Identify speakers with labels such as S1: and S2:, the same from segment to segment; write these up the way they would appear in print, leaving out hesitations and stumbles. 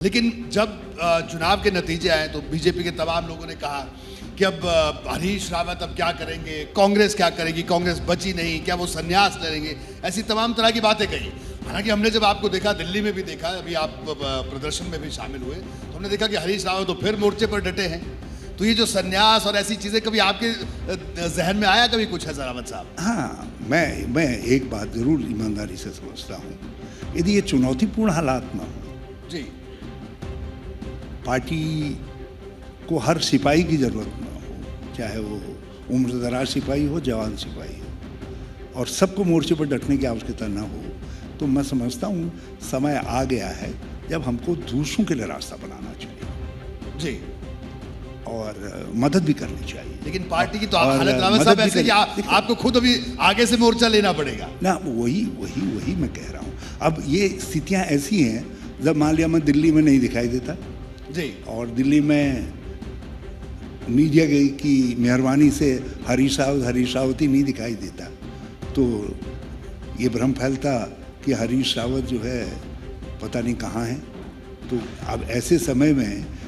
S1: लेकिन जब चुनाव के नतीजे आए तो बीजेपी के तमाम लोगों ने कहा कि अब हरीश रावत अब क्या करेंगे, कांग्रेस क्या करेगी, कांग्रेस बची नहीं, क्या वो संन्यास लेंगे, ऐसी तमाम तरह की बातें कही। हालांकि हमने जब आपको देखा, दिल्ली में भी देखा, अभी आप प्रदर्शन में भी शामिल हुए, तो हमने देखा कि हरीश रावत तो फिर मोर्चे पर डटे हैं। तो ये जो संन्यास और ऐसी चीज़ें कभी आपके जहन में आया कभी कुछ है रावत साहब?
S2: हाँ, मैं एक बात ज़रूर ईमानदारी से समझता हूँ, यदि ये चुनौतीपूर्ण हालात न हो
S1: जी,
S2: पार्टी को हर सिपाही की ज़रूरत न हो, चाहे वो उम्रदराज सिपाही हो, जवान सिपाही हो, और सबको मोर्चे पर डटने की आवश्यकता न हो, तो मैं समझता हूँ समय आ गया है जब हमको दूसरों के लिए रास्ता बनाना चाहिए
S1: जी,
S2: और मदद भी करनी चाहिए।
S1: लेकिन पार्टी की तो हालत रावत साहब ऐसे कि आपको खुद अभी आगे से मोर्चा लेना पड़ेगा
S2: ना। वही मैं कह रहा हूँ। अब ये स्थितियाँ ऐसी हैं, जब मान लिया मैं दिल्ली में नहीं दिखाई देता
S1: जी, और
S2: दिल्ली में मीडिया की मेहरबानी से हरीश रावत ही नहीं दिखाई देता, तो ये भ्रम फैलता कि हरीश रावत जो है पता नहीं कहाँ है। तो अब ऐसे समय में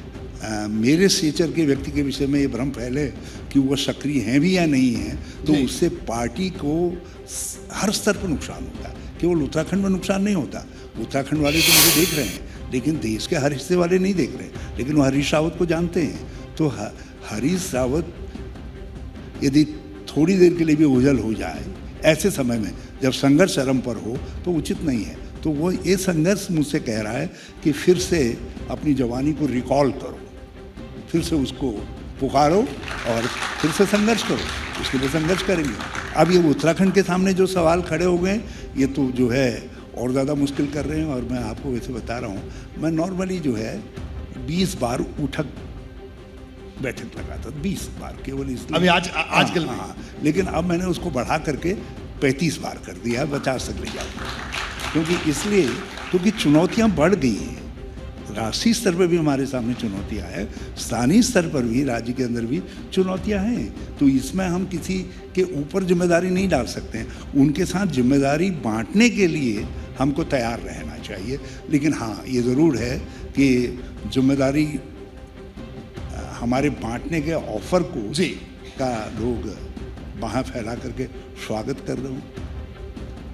S2: मेरे सेचर के व्यक्ति के विषय में ये भ्रम फैले कि वो सक्रिय हैं भी या नहीं हैं, तो उससे पार्टी को हर स्तर पर नुकसान होता है। केवल उत्तराखंड में नुकसान नहीं होता, उत्तराखंड वाले तो मुझे देख रहे हैं, लेकिन देश के हर हिस्से वाले नहीं देख रहे, लेकिन वो हरीश रावत को जानते हैं। तो हरीश रावत यदि थोड़ी देर के लिए भी ओझल हो जाए ऐसे समय में, जब संघर्ष चरम पर हो, तो उचित नहीं है। तो वो ये संघर्ष मुझसे कह रहा है कि फिर से अपनी जवानी को रिकॉल करो, फिर से उसको पुकारो और फिर से संघर्ष करो। उसके लिए संघर्ष करेंगे। अब ये उत्तराखंड के सामने जो सवाल खड़े हो गए, ये तो जो है और ज़्यादा मुश्किल कर रहे हैं। और मैं आपको वैसे बता रहा हूँ, मैं नॉर्मली जो है 20 बार उठक बैठक लगाता, 20 बार केवल इसलिए।
S1: अभी आजकल
S2: हाँ, लेकिन अब मैंने उसको बढ़ा करके 35 बार कर दिया, 50 तक ले जाऊँगा। क्योंकि चुनौतियाँ बढ़ गई हैं। राष्ट्रीय स्तर पर भी हमारे सामने चुनौतियाँ हैं, स्थानीय स्तर पर भी, राज्य के अंदर भी चुनौतियाँ हैं। तो इसमें हम किसी के ऊपर जिम्मेदारी नहीं डाल सकते हैं। उनके साथ जिम्मेदारी बांटने के लिए हमको तैयार रहना चाहिए। लेकिन हाँ, ये ज़रूर है कि जिम्मेदारी हमारे बांटने के ऑफर को
S1: जी
S2: का लोग बाहें फैला करके स्वागत कर रहे हो।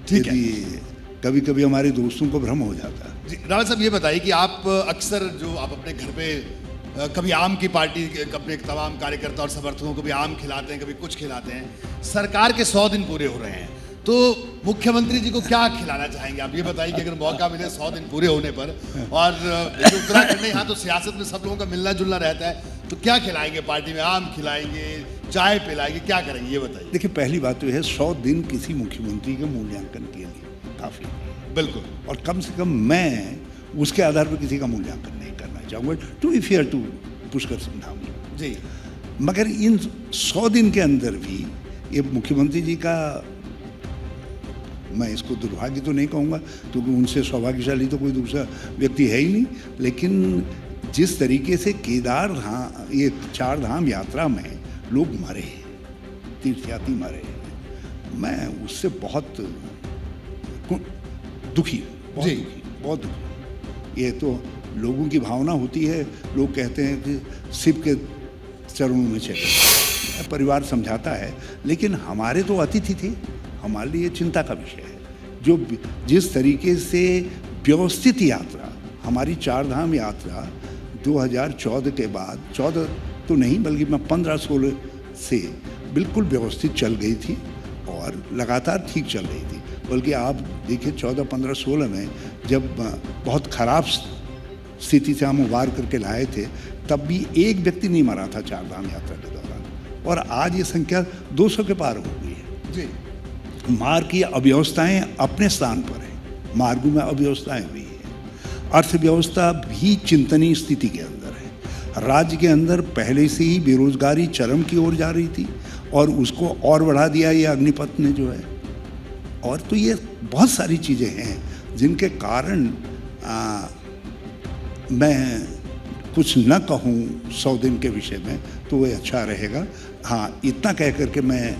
S1: ठीक है,
S2: कभी कभी हमारे दोस्तों को भ्रम हो जाता है।
S1: जी रावत साहब, ये बताइए कि आप अक्सर जो आप अपने घर पे कभी आम की पार्टी अपने तमाम कार्यकर्ता और समर्थकों को भी आम खिलाते हैं, कभी कुछ खिलाते हैं। सरकार के 100 दिन पूरे हो रहे हैं, तो मुख्यमंत्री जी को क्या खिलाना चाहेंगे आप? ये बताइए कि अगर मौका मिले 100 दिन पूरे होने पर, और जो उत्तराखंड में यहाँ तो सियासत में सब लोगों का मिलना जुलना रहता है, तो क्या खिलाएंगे? पार्टी में आम खिलाएंगे, चाय पिलाएंगे, क्या करेंगे, ये बताइए।
S2: देखिए, पहली बात तो यह है, 100 दिन किसी मुख्यमंत्री के मूल्यांकन के लिए काफ़ी,
S1: बिल्कुल,
S2: और कम से कम मैं उसके आधार पर किसी का मूल्यांकन नहीं करना चाहूँगा। To be fair to Pushkar Singh Dhami
S1: ji,
S2: मगर इन 100 दिन के अंदर भी ये मुख्यमंत्री जी का, मैं इसको दुर्भाग्य तो नहीं कहूँगा, क्योंकि उनसे सौभाग्यशाली तो कोई दूसरा व्यक्ति है ही नहीं, लेकिन जिस तरीके से ये 4 धाम यात्रा में लोग मरे, तीर्थयात्री मरे, मैं उससे बहुत दुखी, बहुत दुखी। ये तो लोगों की भावना होती है। लोग कहते हैं कि शिव के चरणों में चले, परिवार समझाता है, लेकिन हमारे तो अतिथि थे, हमारे लिए चिंता का विषय है। जो जिस तरीके से व्यवस्थित यात्रा, हमारी 4 धाम यात्रा 2014 के बाद, 14 तो नहीं बल्कि मैं 15-16 से बिल्कुल व्यवस्थित चल गई थी और लगातार ठीक चल रही थी। बल्कि आप देखिए 14, 15, 16 में जब बहुत ख़राब स्थिति से हम उबार करके लाए थे, तब भी एक व्यक्ति नहीं मरा था 4 धाम यात्रा के दौरान, और आज ये संख्या 200 के पार हो गई है।
S1: जी,
S2: मार्ग की अव्यवस्थाएं अपने स्थान पर हैं, मार्गों में अव्यवस्थाएं हुई हैं, अर्थव्यवस्था भी चिंतनीय स्थिति के अंदर है। राज्य के अंदर पहले से ही बेरोजगारी चरम की ओर जा रही थी, और उसको और बढ़ा दिया ये अग्निपथ ने जो है। और तो ये बहुत सारी चीज़ें हैं जिनके कारण मैं कुछ न कहूँ 100 दिन के विषय में, तो वो अच्छा रहेगा। हाँ, इतना कह करके मैं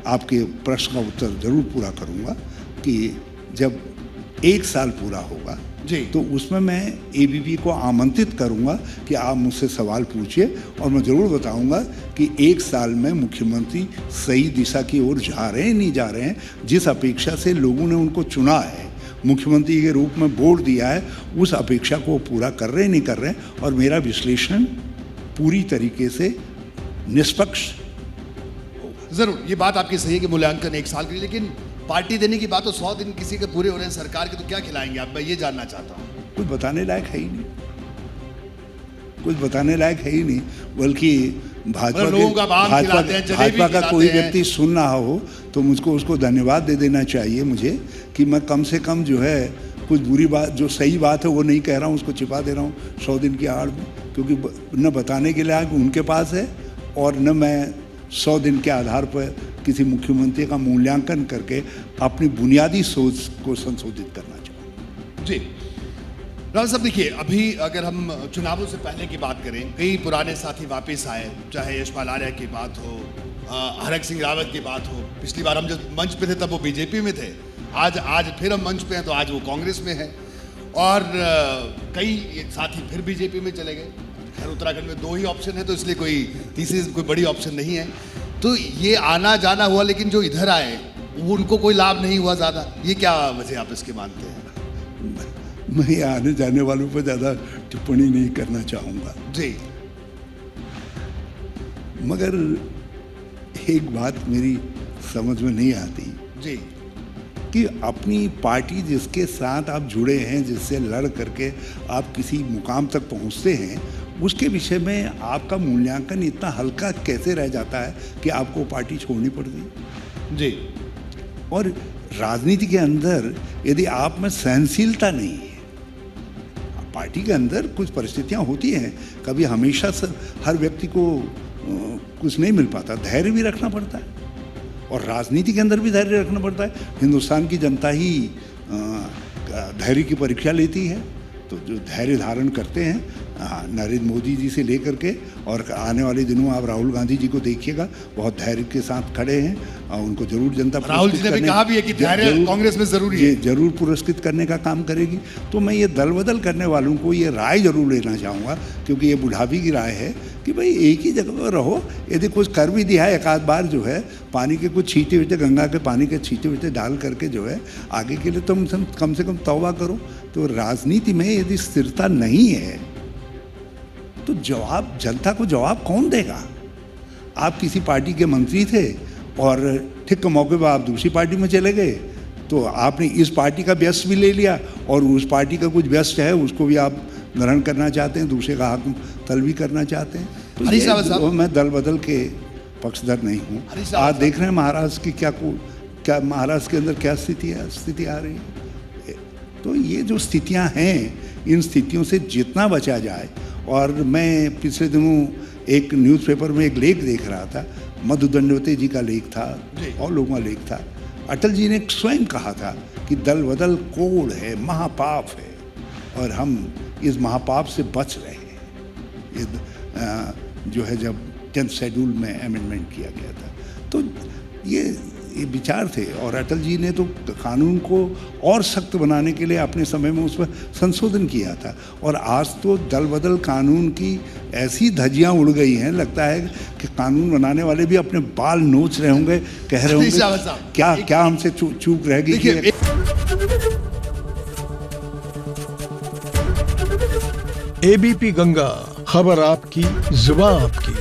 S2: आपके प्रश्न का उत्तर ज़रूर पूरा करूँगा कि जब 1 साल पूरा होगा
S1: जी।
S2: तो उसमें मैं एबीपी को आमंत्रित करूंगा कि आप मुझसे सवाल पूछिए और मैं ज़रूर बताऊंगा कि 1 साल में मुख्यमंत्री सही दिशा की ओर जा रहे हैं नहीं जा रहे हैं। जिस अपेक्षा से लोगों ने उनको चुना है, मुख्यमंत्री के रूप में वोट दिया है, उस अपेक्षा को पूरा कर रहे हैं नहीं कर रहे हैं। और मेरा विश्लेषण पूरी तरीके से निष्पक्ष।
S1: जरूर, ये बात आपकी सही है कि मूल्यांकन 1 साल के लिए, लेकिन पार्टी देने की बात तो 100 दिन किसी के पूरे हो रहे हैं सरकार के, तो क्या खिलाएंगे आप? मैं ये जानना चाहता हूँ।
S2: कुछ बताने लायक है ही नहीं, कुछ बताने लायक है ही नहीं। बल्कि भाजपा
S1: लोगों को आप आम खिलाते हैं, जलेबी
S2: भाजपा का
S1: खिलाते
S2: कोई
S1: हैं।
S2: व्यक्ति सुन रहा हो तो मुझको उसको धन्यवाद दे देना चाहिए मुझे, कि मैं कम से कम जो है कुछ बुरी बात, जो सही बात है वो नहीं कह रहा हूँ, उसको छिपा दे रहा हूँ 100 दिन की आड़ में। क्योंकि न बताने के लायक उनके पास है और न मैं 100 दिन के आधार पर किसी मुख्यमंत्री का मूल्यांकन करके अपनी बुनियादी सोच को संशोधित करना चाहूँगा।
S1: जी राव साहब, देखिए अभी अगर हम चुनावों से पहले की बात करें, कई पुराने साथी वापस आए, चाहे यशपाल आर्या की बात हो, हरक सिंह रावत की बात हो। पिछली बार हम जब मंच पे थे तब वो बीजेपी में थे, आज फिर हम मंच पे हैं तो आज वो कांग्रेस में है। और कई साथी फिर बीजेपी में चले गए। खैर उत्तराखंड में 2 ही ऑप्शन है तो इसलिए कोई तीसरी कोई बड़ी ऑप्शन नहीं है। तो ये आना जाना हुआ, लेकिन जो इधर आए वो उनको कोई लाभ नहीं हुआ ज़्यादा। ये क्या वजह आप इसके मानते हैं?
S2: मैं आने जाने वालों पर ज़्यादा टिप्पणी नहीं करना चाहूँगा
S1: जी,
S2: मगर एक बात मेरी समझ में नहीं आती
S1: जी,
S2: कि अपनी पार्टी जिसके साथ आप जुड़े हैं, जिससे लड़ करके आप किसी मुकाम तक पहुंचते हैं, उसके विषय में आपका मूल्यांकन इतना हल्का कैसे रह जाता है कि आपको पार्टी छोड़नी पड़ती है।
S1: जी।
S2: और राजनीति के अंदर यदि आप में सहनशीलता नहीं है, पार्टी के अंदर कुछ परिस्थितियां होती हैं, कभी हमेशा हर व्यक्ति को कुछ नहीं मिल पाता, धैर्य भी रखना पड़ता है और राजनीति के अंदर भी धैर्य रखना पड़ता है। हिंदुस्तान की जनता ही धैर्य की परीक्षा लेती है। तो जो धैर्य धारण करते हैं, नरेंद्र मोदी जी से लेकर के और आने वाले दिनों आप राहुल गांधी जी को देखिएगा, बहुत धैर्य के साथ खड़े हैं और उनको जरूर जनता
S1: राहुल जी ने भी कहा भी है कि धैर्य कांग्रेस में जरूरी है,
S2: जरूर पुरस्कृत करने का काम करेगी। तो मैं ये दल बदल करने वालों को ये राय जरूर लेना चाहूँगा, क्योंकि ये बुढ़ापी की राय है कि भाई एक ही जगह पर रहो। यदि कुछ कर भी दिया है, एक आध बार जो है पानी के कुछ छींटे वीटे, गंगा के पानी के छींटे वीटे डाल करके जो है आगे के लिए तुम कम से कम तौबा करो। तो राजनीति में यदि स्थिरता नहीं है तो जवाब, जनता को जवाब कौन देगा? आप किसी पार्टी के मंत्री थे और ठीक के मौके पर आप दूसरी पार्टी में चले गए, तो आपने इस पार्टी का व्यस्त भी ले लिया और उस पार्टी का कुछ व्यस्त है उसको भी आप ग्रहण करना चाहते हैं, दूसरे का हक तलबी करना चाहते हैं। तो मैं दल बदल के पक्षधर नहीं हूँ। आज देख रहे हैं महाराष्ट्र की क्या महाराष्ट्र के अंदर क्या स्थिति आ रही है। तो ये जो स्थितियाँ हैं, इन स्थितियों से जितना बचा जाए। और मैं पिछले दिनों एक न्यूज़पेपर में एक लेख देख रहा था, मधु दंडवते जी का लेख था और लोगों का लेख था। अटल जी ने स्वयं कहा था कि दल बदल कोड़ है, महापाप है और हम इस महापाप से बच रहे हैं। ये जो है जब 10th शेड्यूल में अमेंडमेंट किया गया था, तो ये विचार थे। और अटल जी ने तो कानून को और सख्त बनाने के लिए अपने समय में उस पर संशोधन किया था। और आज तो दल बदल कानून की ऐसी धज्जियां उड़ गई हैं, लगता है कि कानून बनाने वाले भी अपने बाल नोच रहे होंगे, कह रहे होंगे क्या हमसे चूक रह गई।
S3: एबीपी गंगा, खबर आपकी, जुबान आपकी।